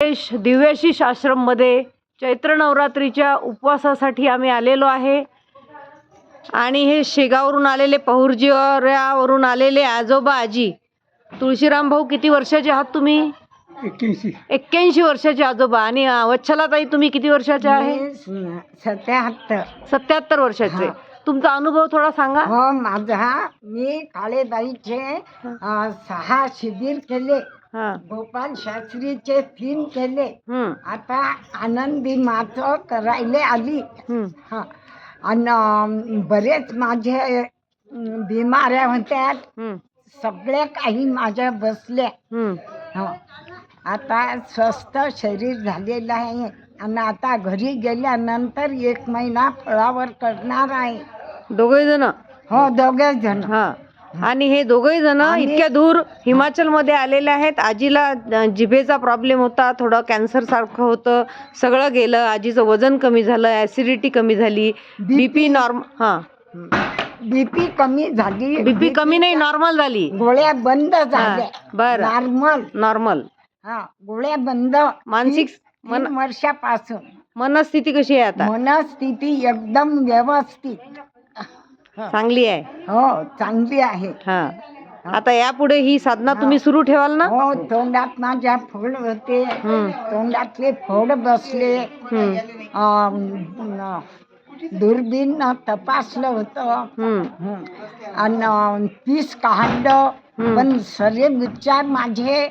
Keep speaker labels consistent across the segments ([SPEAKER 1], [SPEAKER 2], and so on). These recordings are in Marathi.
[SPEAKER 1] दिव्याशीष आश्रममध्ये चैत्र नवरात्रीच्या उपवासासाठी आम्ही आलेलो आहे आणि हे शेगावरून आलेले पहुर्जीवरून आलेले आजोबा आजी. तुळशीराम भाऊ, किती वर्षाचे आहात तुम्ही? 81 वर्षाचे आजोबा. आणि वच्छलाताई, तुम्ही किती वर्षाचे आहे? 77 वर्षाचे. तुमचा अनुभव थोडा सांगा.
[SPEAKER 2] हो, मी काळेबाईचे 6 शिबिर केले, गोपाल शास्त्रीचे 3 केले, आता आनंदी माता करायला आली. आणि बरेच माझे बिमाऱ्या होत्या, सगळ्या काही माझ्या बसल्या. आता स्वस्थ शरीर झालेलं आहे आणि आता घरी गेल्यानंतर 1 महिना फळावर करणार आहे.
[SPEAKER 1] दोघे जण?
[SPEAKER 2] हो, दोघे जण.
[SPEAKER 1] आणि हे दोघे जण इतक्या दूर हिमाचल मध्ये आलेले आहेत. आजीला जिभेचा प्रॉब्लेम होता, थोडं कॅन्सर सारखं होतं, सगळं गेलं. आजीचं वजन कमी झालं, ऍसिडिटी कमी झाली, बीपी
[SPEAKER 2] बीपी कमी झाली.
[SPEAKER 1] बीपी कमी नाही, नॉर्मल झाली.
[SPEAKER 2] गोळ्या बंद झाल्या.
[SPEAKER 1] बरं, नॉर्मल.
[SPEAKER 2] गोळ्या बंद.
[SPEAKER 1] मानसिक
[SPEAKER 2] 3 वर्षापासून.
[SPEAKER 1] मनस्थिती कशी आहे आता?
[SPEAKER 2] मनस्थिती एकदम व्यवस्थित
[SPEAKER 1] चांगली आहे.
[SPEAKER 2] हो, चांगली आहे.
[SPEAKER 1] आता यापुढे ही साधना तुम्ही सुरू ठेवाल ना?
[SPEAKER 2] हो, तोंडात माझ्या फोड होते, तोंडातले फोड बसले. दुर्बीन तपासलं होतं आणि 30 काढलं, पण सर्व विचार माझे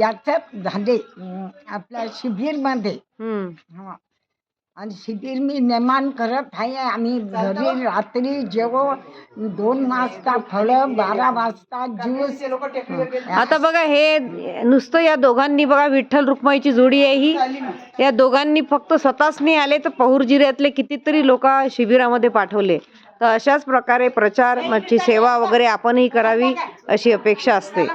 [SPEAKER 2] याच्यात झाले आपल्या शिबिर मध्ये. आणि शिबिर मी नेमान करत आहे. आम्ही घरी रात्री जेवण 2 वाजता फळं, 12 वाजता ज्यूस.
[SPEAKER 1] आता बघा, हे नुसतं या दोघांनी, बघा विठ्ठल रुक्माईची जोडी आहे ही. या दोघांनी फक्त स्वतःच नाही आले, तर पहुर जिल्ह्यातले कितीतरी लोक शिबिरामध्ये पाठवले. तर अशाच प्रकारे प्रचार, सेवा वगैरे आपणही करावी अशी अपेक्षा असते.